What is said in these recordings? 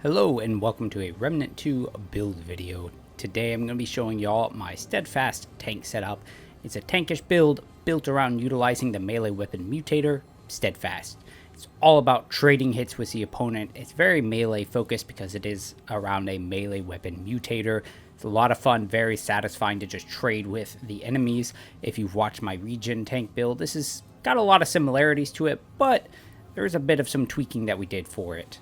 Hello and welcome to a Remnant 2 build video. Today I'm going to be showing y'all my Steadfast tank setup. It's a tankish build built around utilizing the melee weapon mutator, Steadfast. It's all about trading hits with the opponent. It's very melee focused because it is around a melee weapon mutator. It's a lot of fun, very satisfying to just trade with the enemies. If you've watched my regen tank build, this has got a lot of similarities to it, but there's a bit of some tweaking that we did for it.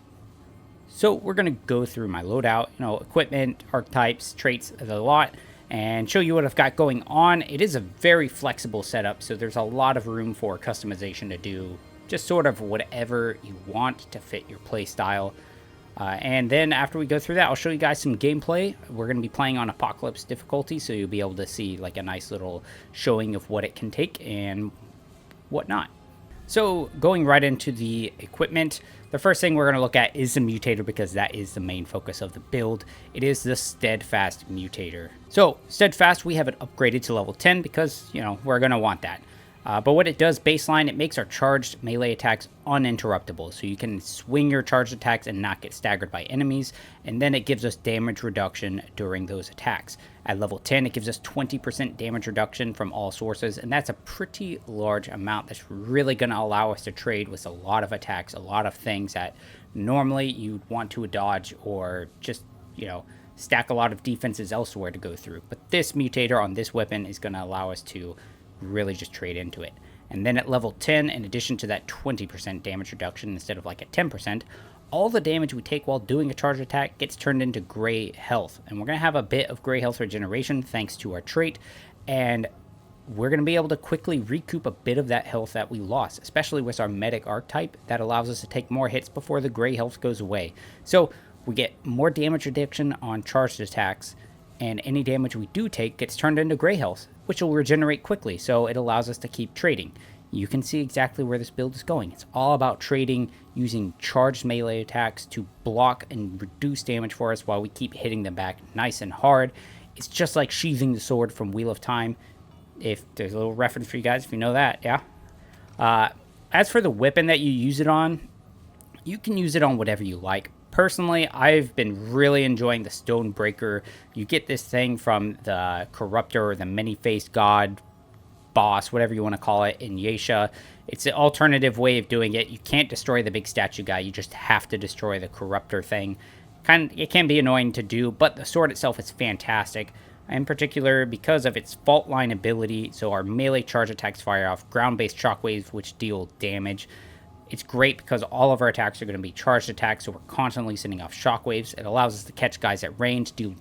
So we're going to go through my loadout, equipment, archetypes, traits, the lot, and show you what I've got going on. It is a very flexible setup, so there's a lot of room for customization to do just sort of whatever you want to fit your play style. And then after we go through that, I'll show you guys some gameplay. We're going to be playing on Apocalypse difficulty, so you'll be able to see like a nice little showing of what it can take and whatnot. So going right into the equipment, the first thing we're going to look at is the mutator because that is the main focus of the build. It is the Steadfast mutator. So Steadfast, we have it upgraded to level 10 because, we're going to want that. But what it does baseline, it makes our charged melee attacks uninterruptible. So you can swing your charged attacks and not get staggered by enemies. And then it gives us damage reduction during those attacks. At level 10, it gives us 20% damage reduction from all sources. And that's a pretty large amount that's really going to allow us to trade with a lot of attacks, a lot of things that normally you'd want to dodge or just, stack a lot of defenses elsewhere to go through. But this mutator on this weapon is going to allow us to really just trade into it. And then at level 10, in addition to that 20% damage reduction instead of like a 10%, all the damage we take while doing a charge attack gets turned into gray health. And we're going to have a bit of gray health regeneration thanks to our trait, and we're going to be able to quickly recoup a bit of that health that we lost, especially with our medic archetype. That allows us to take more hits before the gray health goes away. So we get more damage reduction on charged attacks, and any damage we do take gets turned into gray health, which will regenerate quickly, so it allows us to keep trading. You can see exactly where this build is going. It's all about trading, using charged melee attacks to block and reduce damage for us while we keep hitting them back nice and hard. It's just like sheathing the sword from Wheel of Time. If there's a little reference for you guys, if you know that, yeah. As for the weapon that you use it on, you can use it on whatever you like. Personally, I've been really enjoying the Stonebreaker. You get this thing from the Corruptor or the Many-Faced God boss, whatever you want to call it, in Yesha. It's an alternative way of doing it. You can't destroy the big statue guy. You just have to destroy the Corruptor thing. It can be annoying to do, but the sword itself is fantastic. In particular, because of its fault line ability, so our melee charge attacks fire off ground-based shockwaves, which deal damage. It's great because all of our attacks are going to be charged attacks, so we're constantly sending off shockwaves. It allows us to catch guys at range, do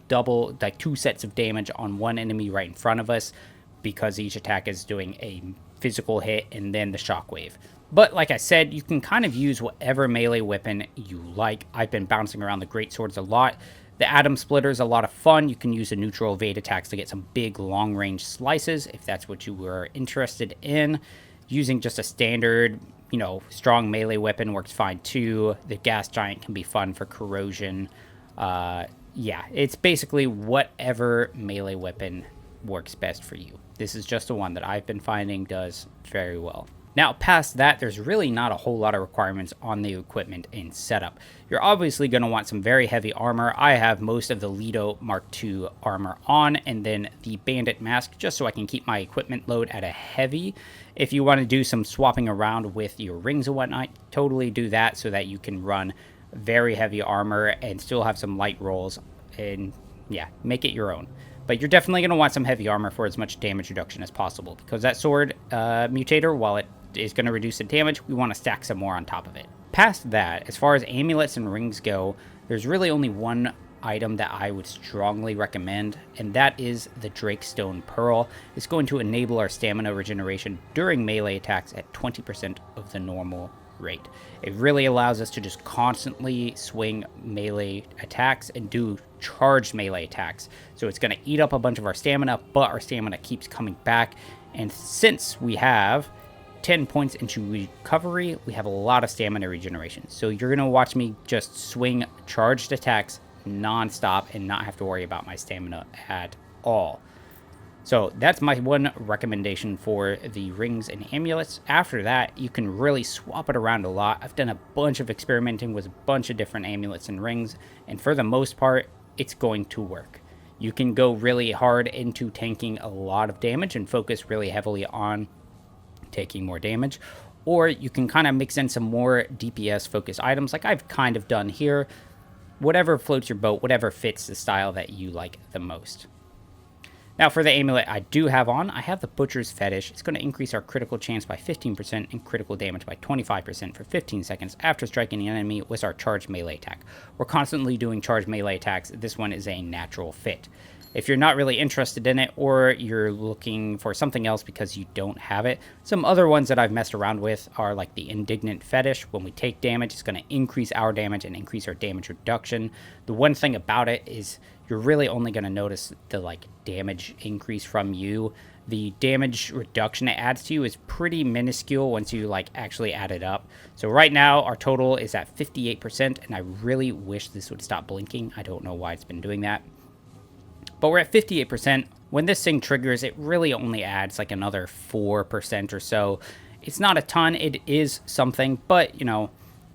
two sets of damage on one enemy right in front of us, because each attack is doing a physical hit and then the shockwave. But like I said, you can kind of use whatever melee weapon you like. I've been bouncing around the great swords a lot. The Atom Splitter is a lot of fun. You can use the neutral evade attacks to get some big long-range slices if that's what you were interested in. Using just a standard, strong melee weapon works fine too. The Gas Giant can be fun for corrosion. Yeah, it's basically whatever melee weapon works best for you. This is just the one that I've been finding does very well. Now, past that, there's really not a whole lot of requirements on the equipment and setup. You're obviously going to want some very heavy armor. I have most of the Loadout Mark II armor on, and then the Bandit mask, just so I can keep my equipment load at a heavy. If you want to do some swapping around with your rings and whatnot, totally do that so that you can run very heavy armor and still have some light rolls, and yeah, make it your own. But you're definitely going to want some heavy armor for as much damage reduction as possible, because that sword mutator, while it is going to reduce the damage, we want to stack some more on top of it. Past that, as far as amulets and rings go, there's really only one item that I would strongly recommend, and that is the Drakestone Pearl. It's going to enable our stamina regeneration during melee attacks at 20% of the normal rate. It really allows us to just constantly swing melee attacks and do charged melee attacks. So it's going to eat up a bunch of our stamina, but our stamina keeps coming back. And since we have 10 points into recovery, we have a lot of stamina regeneration. So you're going to watch me just swing charged attacks non-stop and not have to worry about my stamina at all. So that's my one recommendation for the rings and amulets. After that, you can really swap it around a lot. I've done a bunch of experimenting with a bunch of different amulets and rings, and for the most part, it's going to work. You can go really hard into tanking a lot of damage and focus really heavily on taking more damage, or you can kind of mix in some more DPS focused items like I've kind of done here. Whatever floats your boat, whatever fits the style that you like the most. Now for the amulet I do have on, I have the Butcher's Fetish. It's going to increase our critical chance by 15% and critical damage by 25% for 15 seconds after striking the enemy with our charged melee attack. We're constantly doing charged melee attacks. This one is a natural fit. If you're not really interested in it, or you're looking for something else because you don't have it, some other ones that I've messed around with are like the Indignant Fetish. When we take damage, it's going to increase our damage and increase our damage reduction. The one thing about it is you're really only going to notice the damage increase from you. The damage reduction it adds to you is pretty minuscule once you actually add it up. So right now our total is at 58%, and I really wish this would stop blinking. I don't know why it's been doing that. But we're at 58%. When this thing triggers, it really only adds another 4% or so. It's not a ton. It is something, but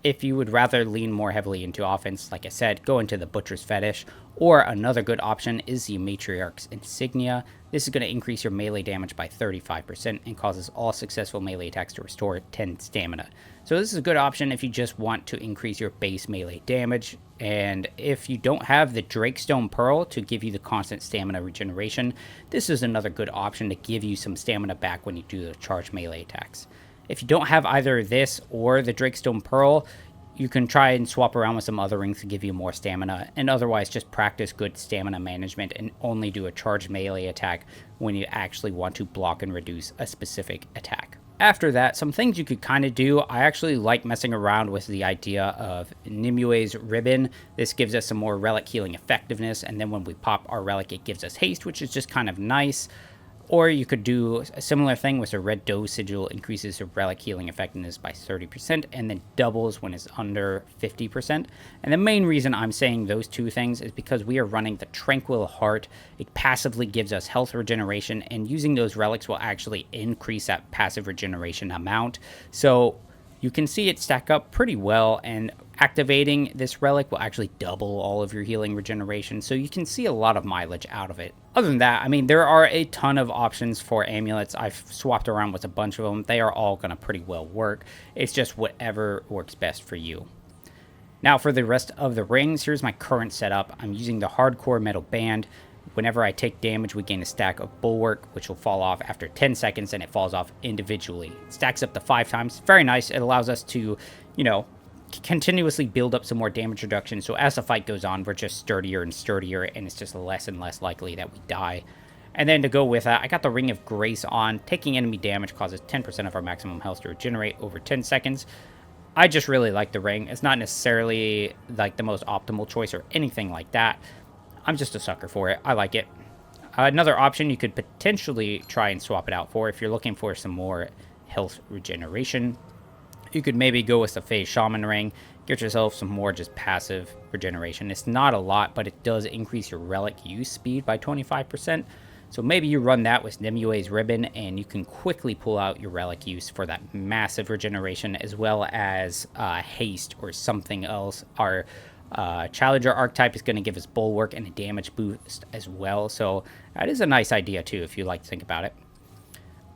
if you would rather lean more heavily into offense, like I said, go into the Butcher's Fetish. Or another good option is the Matriarch's Insignia. This is going to increase your melee damage by 35% and causes all successful melee attacks to restore 10 stamina. So this is a good option if you just want to increase your base melee damage. And if you don't have the Drakestone Pearl to give you the constant stamina regeneration, this is another good option to give you some stamina back when you do the charged melee attacks. If you don't have either this or the Drakestone Pearl, you can try and swap around with some other rings to give you more stamina, and otherwise just practice good stamina management and only do a charged melee attack when you actually want to block and reduce a specific attack. After that, some things you could kind of do. I actually like messing around with the idea of Nimue's Ribbon. This gives us some more relic healing effectiveness, and then when we pop our relic, it gives us haste, which is just kind of nice. Or you could do a similar thing with a Red Doe Sigil, increases the relic healing effectiveness by 30% and then doubles when it's under 50%. And the main reason I'm saying those two things is because we are running the Tranquil Heart. It passively gives us health regeneration, and using those relics will actually increase that passive regeneration amount. So you can see it stack up pretty well, and activating this relic will actually double all of your healing regeneration, so you can see a lot of mileage out of it. Other than that, I mean, there are a ton of options for amulets. I've swapped around with a bunch of them. They are all going to pretty well work. It's just whatever works best for you. Now for the rest of the rings, here's my current setup. I'm using the Hardcore Metal Band. Whenever I take damage, we gain a stack of Bulwark, which will fall off after 10 seconds, and it falls off individually. It stacks up to 5 times. Very nice. It allows us to, continuously build up some more damage reduction. So as the fight goes on, we're just sturdier and sturdier, and it's just less and less likely that we die. And then to go with that, I got the Ring of Grace on. Taking enemy damage causes 10% of our maximum health to regenerate over 10 seconds. I just really like the ring. It's not necessarily the most optimal choice or anything like that. I'm just a sucker for it. I like it. Another option you could potentially try and swap it out for if you're looking for some more health regeneration. You could maybe go with the Fey Shaman Ring. Get yourself some more just passive regeneration. It's not a lot, but it does increase your relic use speed by 25%. So maybe you run that with Nimue's Ribbon, and you can quickly pull out your relic use for that massive regeneration, as well as haste or something else. Our Challenger archetype is going to give us Bulwark and a damage boost as well. So that is a nice idea too, if you like to think about it.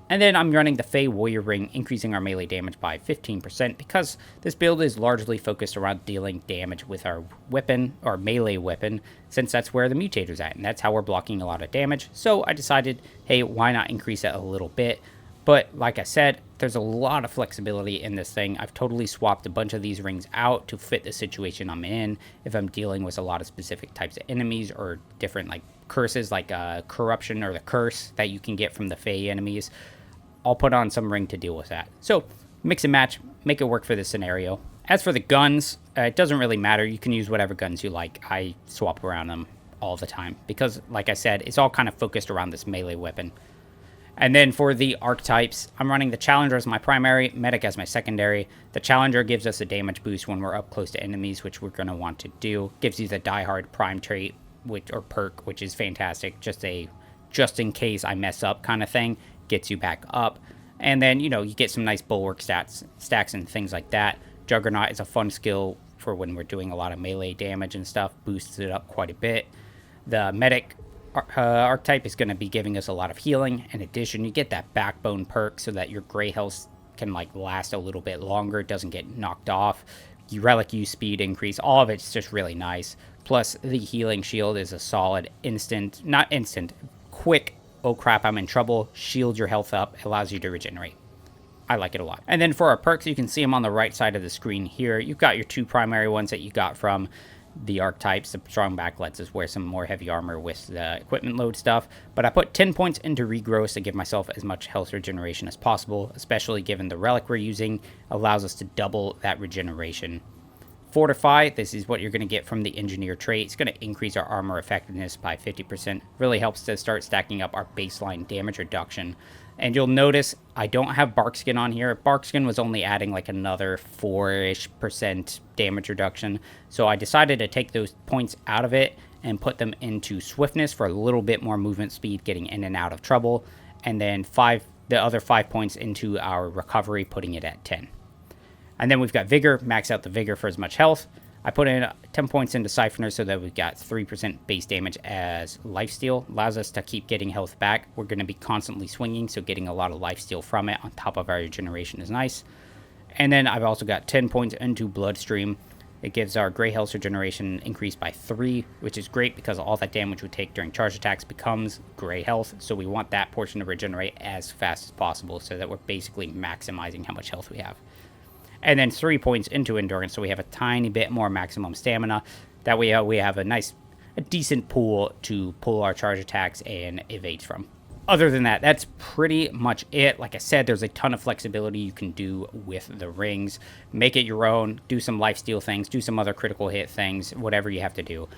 And then I'm running the Fey Warrior Ring, increasing our melee damage by 15%, because this build is largely focused around dealing damage with our weapon, or melee weapon, since that's where the mutator's at, and that's how we're blocking a lot of damage. So I decided, hey, why not increase it a little bit? But like I said, there's a lot of flexibility in this thing. I've totally swapped a bunch of these rings out to fit the situation I'm in. If I'm dealing with a lot of specific types of enemies or different curses, like corruption or the curse that you can get from the Fey enemies, I'll put on some ring to deal with that. So mix and match, make it work for this scenario. As for the guns, it doesn't really matter. You can use whatever guns you like. I swap around them all the time because, like I said, it's all kind of focused around this melee weapon. And then for the archetypes, I'm running the Challenger as my primary, Medic as my secondary. The Challenger gives us a damage boost when we're up close to enemies, which we're going to want to do. Gives you the Die Hard Prime trait, or perk, which is fantastic. Just a just in case I mess up kind of thing. Gets you back up. And then, you know, you get some nice bulwark stacks and things like that. Juggernaut is a fun skill for when we're doing a lot of melee damage and stuff. Boosts it up quite a bit. The medic archetype is going to be giving us a lot of healing. In addition, you get that backbone perk so that your gray health can like last a little bit longer. It doesn't get knocked off. You relic use speed increase. All of it's just really nice. Plus, the healing shield is a solid quick, oh crap, I'm in trouble. Shield your health up. Allows you to regenerate. I like it a lot. And then for our perks, you can see them on the right side of the screen here. You've got your two primary ones that you got from the archetypes. The strong back lets us wear some more heavy armor with the equipment load stuff. But I put 10 points into regrowth to give myself as much health regeneration as possible, especially given the relic we're using allows us to double that regeneration. Fortify, this is what you're going to get from the engineer trait. It's going to increase our armor effectiveness by 50%. Really helps to start stacking up our baseline damage reduction. And you'll notice I don't have Barkskin on here. Barkskin was only adding like another 4-ish% damage reduction. So I decided to take those points out of it and put them into swiftness for a little bit more movement speed, getting in and out of trouble. And then the other 5 points into our recovery, putting it at 10. And then we've got Vigor, max out the Vigor for as much health. I put in 10 points into Siphoner so that we've got 3% base damage as lifesteal. Allows us to keep getting health back. We're going to be constantly swinging, so getting a lot of lifesteal from it on top of our regeneration is nice. And then I've also got 10 points into Bloodstream. It gives our Gray Health regeneration increased by 3, which is great because all that damage we take during charge attacks becomes Gray Health. So we want that portion to regenerate as fast as possible so that we're basically maximizing how much health we have. And then 3 points into Endurance, so we have a tiny bit more maximum stamina. That way we have a decent pool to pull our charge attacks and evades from. Other than that, that's pretty much it. Like I said, there's a ton of flexibility you can do with the rings. Make it your own, do some lifesteal things, do some other critical hit things, whatever you have to do.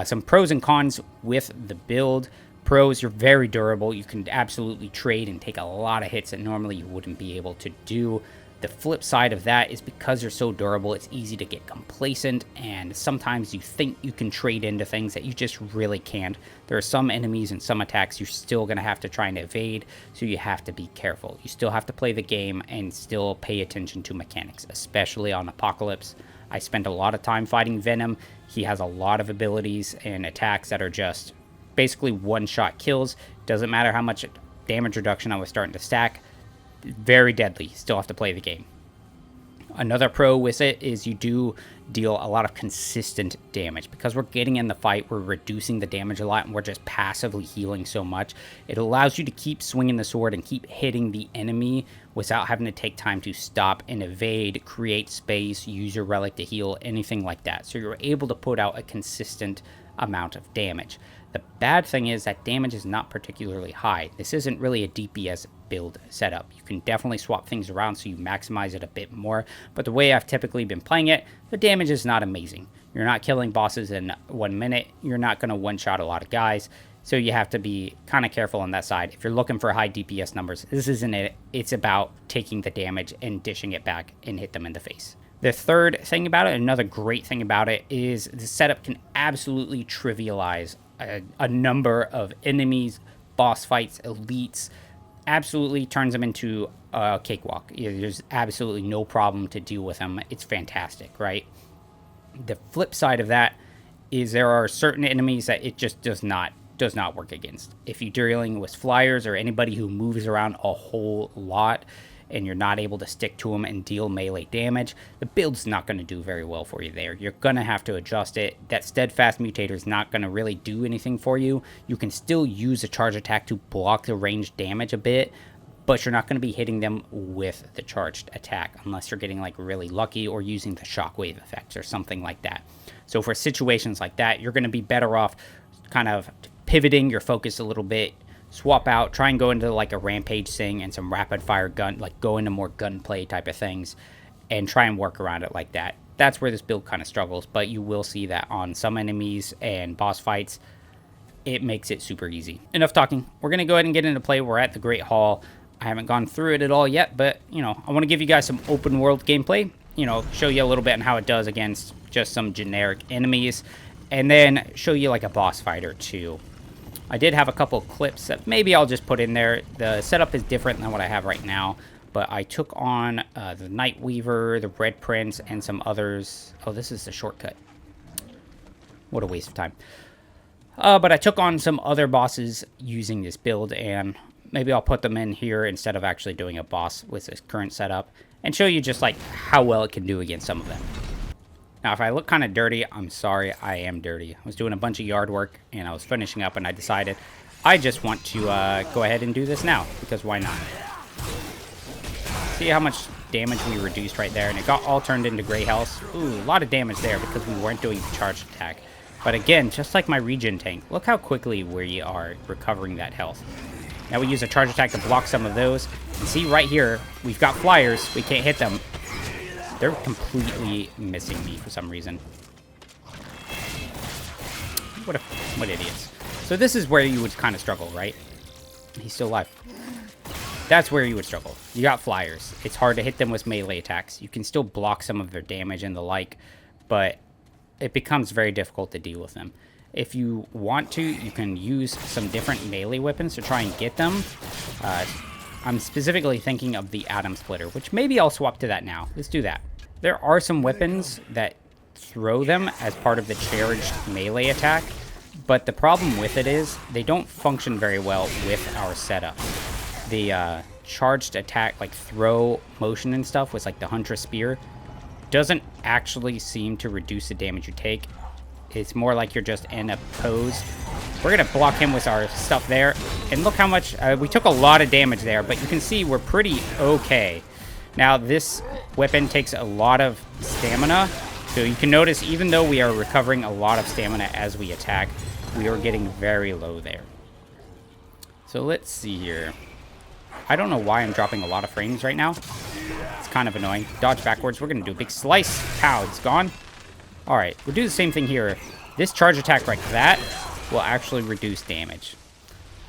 Some pros and cons with the build. Pros, you're very durable. You can absolutely trade and take a lot of hits that normally you wouldn't be able to do. The flip side of that is because you're so durable, it's easy to get complacent, and sometimes you think you can trade into things that you just really can't. There are some enemies and some attacks you're still going to have to try and evade, so you have to be careful. You still have to play the game and still pay attention to mechanics, especially on Apocalypse. I spent a lot of time fighting Venom. He has a lot of abilities and attacks that are just basically one-shot kills. Doesn't matter how much damage reduction I was starting to stack. Very deadly. Still have to play the game. Another pro with it is you do deal a lot of consistent damage. Because we're getting in the fight, we're reducing the damage a lot, and we're just passively healing so much. It allows you to keep swinging the sword and keep hitting the enemy without having to take time to stop and evade, create space, use your relic to heal, anything like that. So you're able to put out a consistent amount of damage. The bad thing is that damage is not particularly high. This isn't really a DPS build setup. You can definitely swap things around so you maximize it a bit more, but the way I've typically been playing it, the damage is not amazing. You're not killing bosses in 1 minute. You're not going to one-shot a lot of guys, so you have to be kind of careful on that side. If you're looking for high DPS numbers, this isn't it. It's about taking the damage and dishing it back and hit them in the face. The third thing about it, another great thing about it, is the setup can absolutely trivialize a number of enemies, boss fights, elites. Absolutely turns them into a cakewalk. There's absolutely no problem to deal with them. It's fantastic, right? The flip side of that is there are certain enemies that it just does not work against. If you're dealing with flyers or anybody who moves around a whole lot and you're not able to stick to them and deal melee damage, the build's not going to do very well for you there. You're going to have to adjust it. That Steadfast mutator is not going to really do anything for you. You can still use a charge attack to block the ranged damage a bit, but you're not going to be hitting them with the charged attack unless you're getting like really lucky or using the shockwave effects or something like that. So for situations like that, you're going to be better off kind of pivoting your focus a little bit, swap out, try and go into like a rampage thing and some rapid fire gun, like go into more gunplay type of things and try and work around it like that. That's where this build kind of struggles, but you will see that on some enemies and boss fights, it makes it super easy. Enough talking. We're going to go ahead and get into play. We're at the Great Hall. I haven't gone through it at all yet, but, you know, I want to give you guys some open world gameplay, you know, show you a little bit on how it does against just some generic enemies, and then show you like a boss fight or two. I did have a couple clips that maybe I'll just put in there. The setup is different than what I have right now, but I took on the Night Weaver, the Red Prince, and some others. Oh, this is the shortcut. What a waste of time. But I took on some other bosses using this build, and maybe I'll put them in here instead of actually doing a boss with this current setup, and show you just like how well it can do against some of them. Now, if I look kind of dirty, I'm sorry, I am dirty. I was doing a bunch of yard work, and I was finishing up, and I decided I just want to go ahead and do this now, because why not? See how much damage we reduced right there, and it got all turned into gray health. Ooh, a lot of damage there because we weren't doing the charged attack. But again, just like my regen tank, look how quickly we are recovering that health. Now we use a charge attack to block some of those. And see right here, we've got flyers. We can't hit them. They're completely missing me for some reason. What idiots. So this is where you would kind of struggle, right? He's still alive. That's where you would struggle. You got flyers. It's hard to hit them with melee attacks. You can still block some of their damage and the like, but it becomes very difficult to deal with them. If you want to, you can use some different melee weapons to try and get them. I'm specifically thinking of the Atom Splitter, which maybe I'll swap to that now. Let's do that. There are some weapons that throw them as part of the charged melee attack, but the problem with it is they don't function very well with our setup. The charged attack, like throw motion and stuff with like the Huntress Spear, doesn't actually seem to reduce the damage you take. It's more like you're just in a pose. We're going to block him with our stuff there. And look how much... we took a lot of damage there, but you can see we're pretty okay. Now, this weapon takes a lot of stamina. So you can notice, even though we are recovering a lot of stamina as we attack, we are getting very low there. So let's see here. I don't know why I'm dropping a lot of frames right now. It's kind of annoying. Dodge backwards. We're going to do a big slice. Pow, it's gone. Alright, we'll do the same thing here. This charge attack like that will actually reduce damage.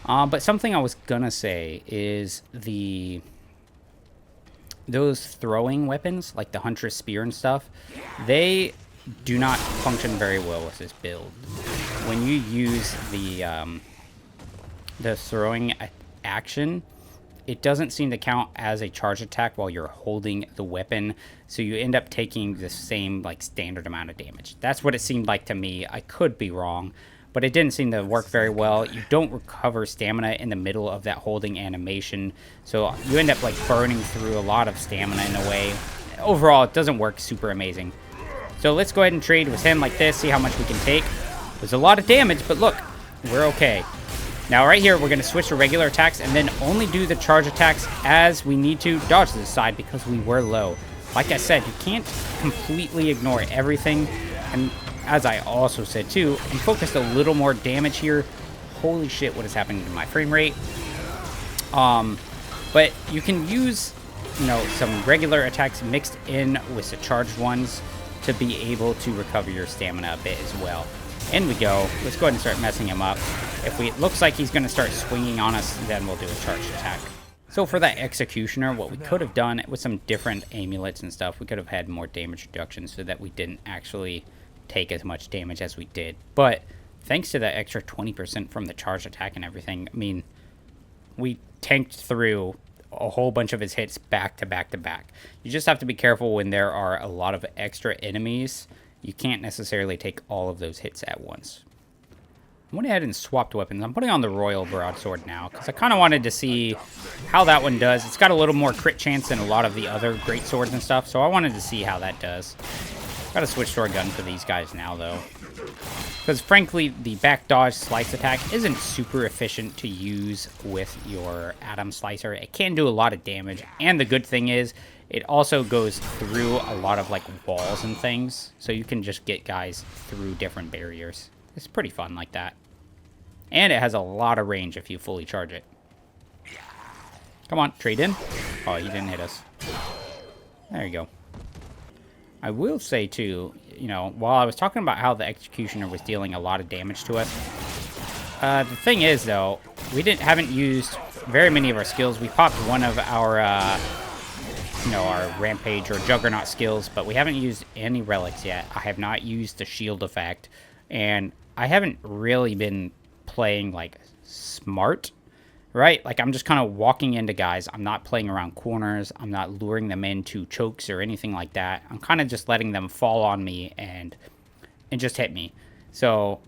But something I was gonna say is those throwing weapons, like the Huntress Spear and stuff, they do not function very well with this build. When you use the throwing action, it doesn't seem to count as a charge attack while you're holding the weapon, so you end up taking the same like standard amount of damage. That's what it seemed like to me. I could be wrong, but it didn't seem to work very well. You don't recover stamina in the middle of that holding animation, so you end up like burning through a lot of stamina in a way. Overall, it doesn't work super amazing. So let's go ahead and trade with him like this, see how much we can take. There's a lot of damage, but look, we're okay. Now, right here, we're going to switch to regular attacks and then only do the charge attacks as we need to dodge to the side because we were low. Like I said, you can't completely ignore everything. And as I also said, too, we focused a little more damage here. Holy shit, what is happening to my frame rate? But you can use, you know, some regular attacks mixed in with the charged ones to be able to recover your stamina a bit as well. In we go. Let's go ahead and start messing him up. If it looks like he's going to start swinging on us, then we'll do a charged attack. So for that Executioner, what we could have done with some different amulets and stuff, we could have had more damage reduction so that we didn't actually take as much damage as we did. But thanks to that extra 20% from the charged attack and everything, I mean, we tanked through a whole bunch of his hits back to back to back. You just have to be careful when there are a lot of extra enemies. You can't necessarily take all of those hits at once. I went ahead and swapped weapons. I'm putting on the Royal Broadsword now, because I kind of wanted to see how that one does. It's got a little more crit chance than a lot of the other great swords and stuff, so I wanted to see how that does. Got to switch to our gun for these guys now, though. Because, frankly, the back dodge slice attack isn't super efficient to use with your Atom Slicer. It can do a lot of damage, and the good thing is, it also goes through a lot of, like, walls and things, so you can just get guys through different barriers. It's pretty fun like that. And it has a lot of range if you fully charge it. Come on, trade in. Oh, he didn't hit us. There you go. I will say, too, you know, while I was talking about how the Executioner was dealing a lot of damage to us, the thing is, though, we haven't used very many of our skills. We popped one of our, you know, our Rampage or Juggernaut skills, but we haven't used any relics yet. I have not used the shield effect, and I haven't really been playing, like, smart, right? Like, I'm just kind of walking into guys. I'm not playing around corners. I'm not luring them into chokes or anything like that. I'm kind of just letting them fall on me and just hit me. So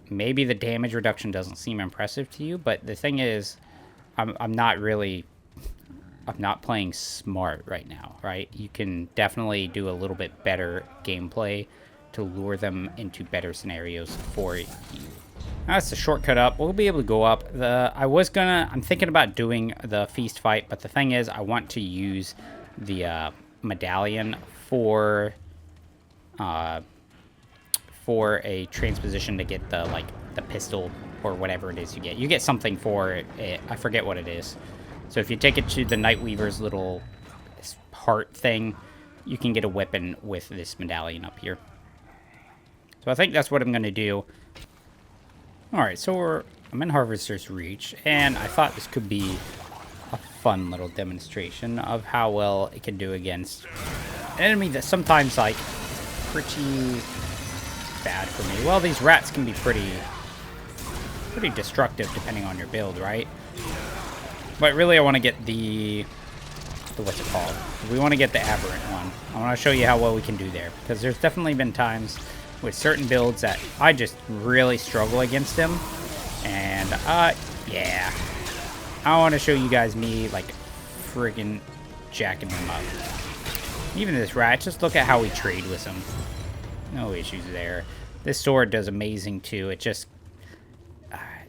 maybe the damage reduction doesn't seem impressive to you, but the thing is, I'm not playing smart right now, right? You can definitely do a little bit better gameplay to lure them into better scenarios for you. That's the shortcut up. We'll be able to go up. I'm thinking about doing the feast fight, but the thing is, I want to use the medallion for a transposition to get the pistol or whatever it is you get. You get something for it. I forget what it is. So if you take it to the Nightweaver's little heart thing, you can get a weapon with this medallion up here. So I think that's what I'm going to do. Alright, so I'm in Harvester's Reach, and I thought this could be a fun little demonstration of how well it can do against an enemy that sometimes, like, pretty bad for me. Well, these rats can be pretty destructive depending on your build, right? But really, I want to get the what's it called? We want to get the Aberrant one. I want to show you how well we can do there, because there's definitely been times with certain builds that I just really struggle against them, and yeah, I want to show you guys me like friggin' jacking them up. Even this rat, just look at how we trade with him. No issues there. This sword does amazing too. It just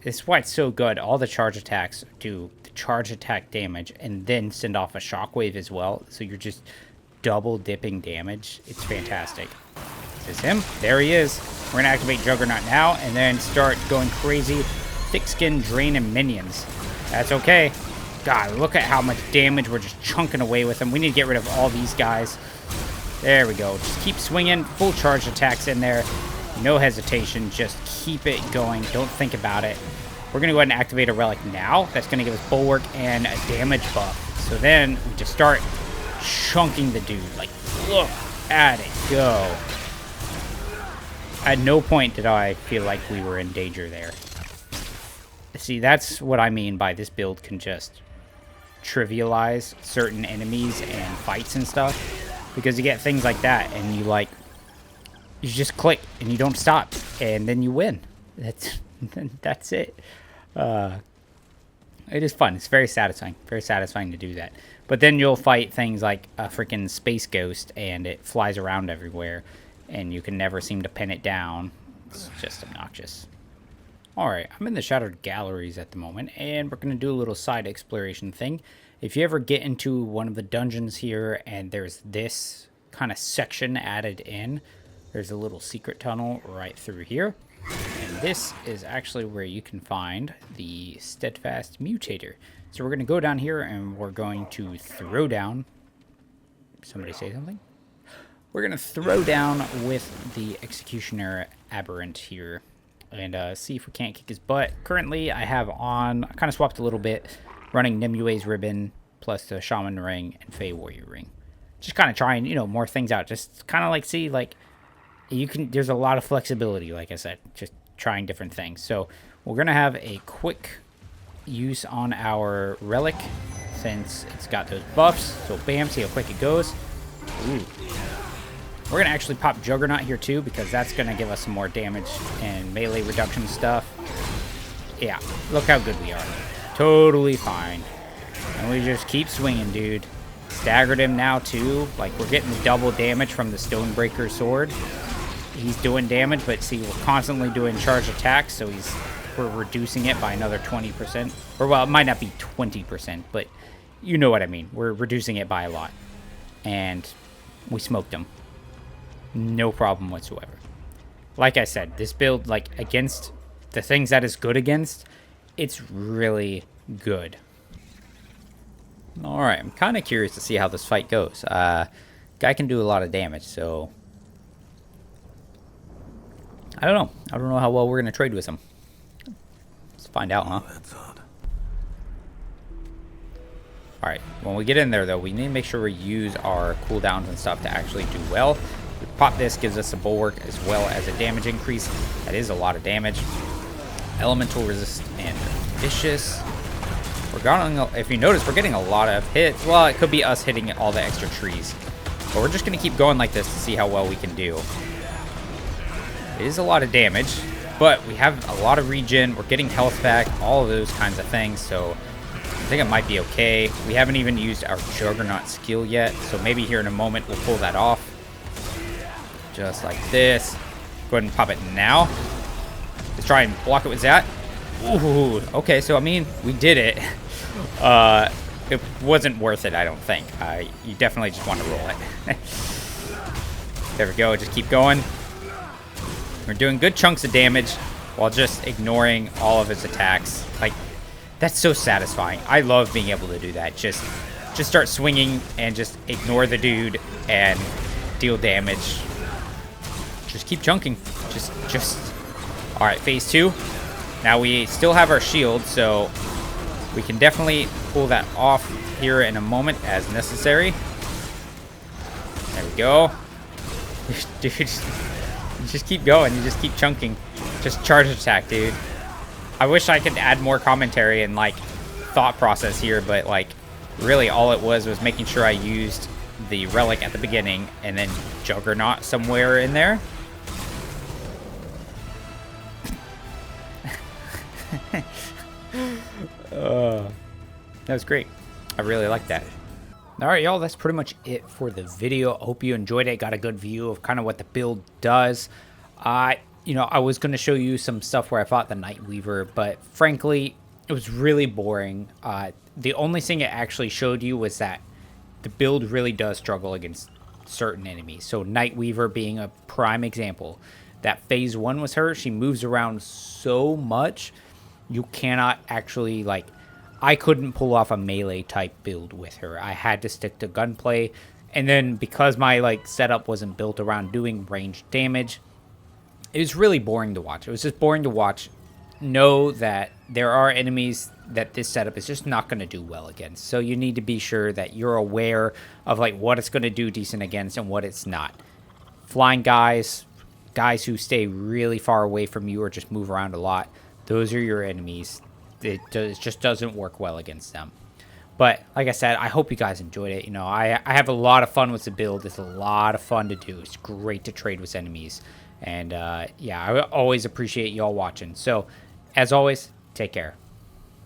it's why it's so good. All the charge attacks do the charge attack damage and then send off a shockwave as well. So you're just double dipping damage. It's fantastic. Is this him? There he is. We're going to activate Juggernaut now and then start going crazy. Thick skin, drain, and minions. That's okay. God, look at how much damage we're just chunking away with them. We need to get rid of all these guys. There we go. Just keep swinging. Full charge attacks in there. No hesitation. Just keep it going. Don't think about it. We're going to go ahead and activate a relic now. That's going to give us bulwark and a damage buff. So then we just start chunking the dude. Like, look at it go. At no point did I feel like we were in danger there. See, that's what I mean by this build can just trivialize certain enemies and fights and stuff. Because you get things like that and you just click and you don't stop and then you win. That's it. It is fun. It's very satisfying. Very satisfying to do that. But then you'll fight things like a freaking space ghost and it flies around everywhere and you can never seem to pin it down. It's just obnoxious. Alright, I'm in the Shattered Galleries at the moment, and we're going to do a little side exploration thing. If you ever get into one of the dungeons here, and there's this kind of section added in, there's a little secret tunnel right through here. And this is actually where you can find the Steadfast mutator. So we're going to go down here, and we're going to throw down... Somebody say something? We're going to throw down with the Executioner Aberrant here. And see if we can't kick his butt. Currently, I have on... I kind of swapped a little bit. Running Nimue's Ribbon, plus the Shaman Ring, and Fey Warrior Ring. Just kind of trying, more things out. Just kind of see, you can... There's a lot of flexibility, like I said. Just trying different things. So, we're going to have a quick use on our Relic, since it's got those buffs. So, bam, see how quick it goes. Ooh. We're going to actually pop Juggernaut here too, because that's going to give us some more damage and melee reduction stuff. Yeah, look how good we are. Totally fine. And we just keep swinging, dude. Staggered him now too. We're getting double damage from the Stonebreaker sword. He's doing damage, but see, we're constantly doing charge attacks, so we're reducing it by another 20%. Or, well, it might not be 20%, but you know what I mean. We're reducing it by a lot. And we smoked him. No problem whatsoever. Like I said, this build, against the things that is good against, it's really good. Alright, I'm kind of curious to see how this fight goes. Guy can do a lot of damage, so... I don't know. I don't know how well we're going to trade with him. Let's find out, huh? Alright, when we get in there, though, we need to make sure we use our cooldowns and stuff to actually do well. Pop this, gives us a bulwark as well as a damage increase. That is a lot of damage. Elemental resist and vicious. We're getting, if you notice, we're getting a lot of hits. Well, it could be us hitting all the extra trees. But we're just going to keep going like this to see how well we can do. It is a lot of damage, but we have a lot of regen. We're getting health back, all of those kinds of things. So I think it might be okay. We haven't even used our Juggernaut skill yet. So maybe here in a moment we'll pull that off. Just like this. Go ahead and pop it now. Let's try and block it with that. Ooh, okay, so I mean, we did it. It wasn't worth it, I don't think. You definitely just want to roll it. There we go, just keep going. We're doing good chunks of damage while just ignoring all of his attacks. Like, that's so satisfying. I love being able to do that. Just start swinging and just ignore the dude and deal damage. Just keep chunking. Just. All right, phase 2. Now we still have our shield, so we can definitely pull that off here in a moment as necessary. There we go. Dude, you just keep going. You just keep chunking. Just charge attack, dude. I wish I could add more commentary and, like, thought process here, but, like, really all it was making sure I used the relic at the beginning and then Juggernaut somewhere in there. That was great. I really like that. All right, y'all, that's pretty much it for the video. I hope you enjoyed it. Got a good view of kind of what the build does. You know, I was going to show you some stuff where I fought the Nightweaver, but frankly, it was really boring. The only thing it actually showed you was that the build really does struggle against certain enemies. So Nightweaver being a prime example. That phase 1 was her. She moves around so much. You cannot actually, like, I couldn't pull off a melee type build with her. I had to stick to gunplay. And then because my, like, setup wasn't built around doing ranged damage, it was really boring to watch. It was just boring to watch. Know that there are enemies that this setup is just not going to do well against. So you need to be sure that you're aware of, like, what it's going to do decent against and what it's not. Flying guys who stay really far away from you or just move around a lot, those are your enemies. It just doesn't work well against them. But like I said, I hope you guys enjoyed it. You know, I have a lot of fun with the build. It's a lot of fun to do. It's great to trade with enemies. And yeah, I always appreciate y'all watching. So as always, take care.